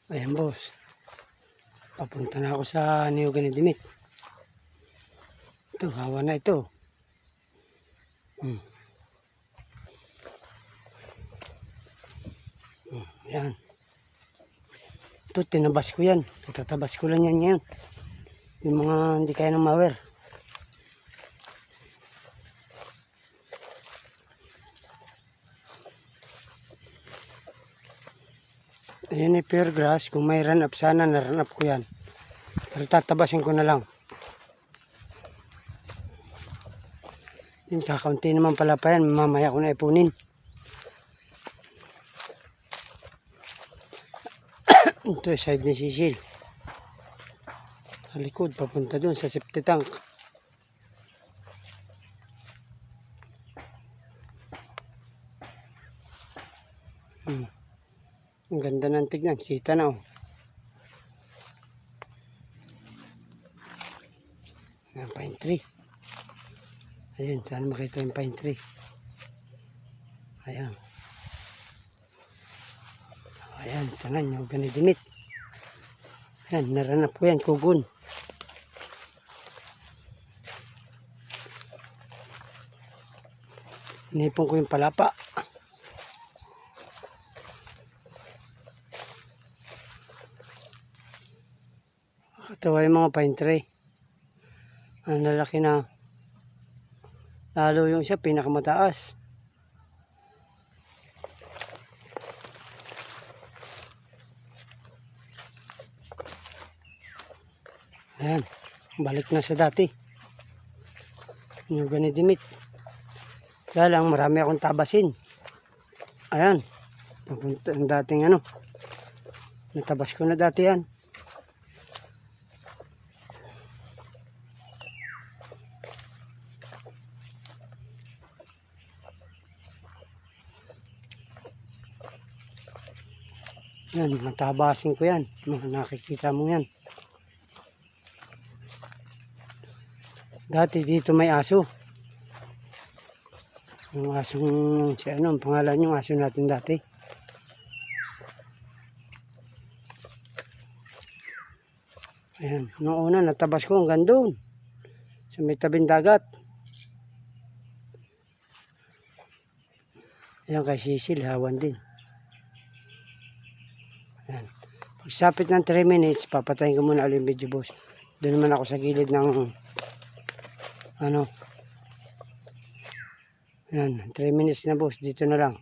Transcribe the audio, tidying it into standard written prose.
Ayan boss, papunta na ako sa Niyog ni Dimit. Ito, hawa na ito. Ayan. Ito, tinabas ko yan. Itatabas ko lang yan. Yung mga hindi kaya ng mower. Ayan yung pure grass. Kung may run up, sana na-run up ko yan. Pero tatabasin ko na lang. Yung kakaunti naman pala pa yan. Mamaya ko na ipunin. Ito yung side ni Cecil. Sa likod, papunta dun sa septic tank. Ang ganda ng tignan. Kita na oh. Ang pine tree. Ayan, sana makita yung pine tree. Ayan. Ayan, ito na yung Niyog ni Dimit. Ayan, naranap ko yan, kugon. Inipon ko yung palapa. Katawa yung mga pine tree. Ang lalaki na. Lalo yung isa, pinakamataas. Ayan, balik na sa dati. Niyog ni Dimit. Kaya lang, marami akong tabasin. Ayan, papunta ang dating ano. Natabas ko na dati yan. Yan, natabasin ko yan. Nakikita mo yan. Dati dito may aso. Yung asong, si ano, ang pangalan yung aso natin dati. Ayan, noong una natabas ko hanggang doon. Sa may tabing dagat. Ayan kay Cecil, hawan din. Ayan. Pagsapit ng 3 minutes, papatayin ko muna ulit yung video boss. Doon naman ako sa gilid ng ano. Ayan, 3 minutes na boss, dito na lang.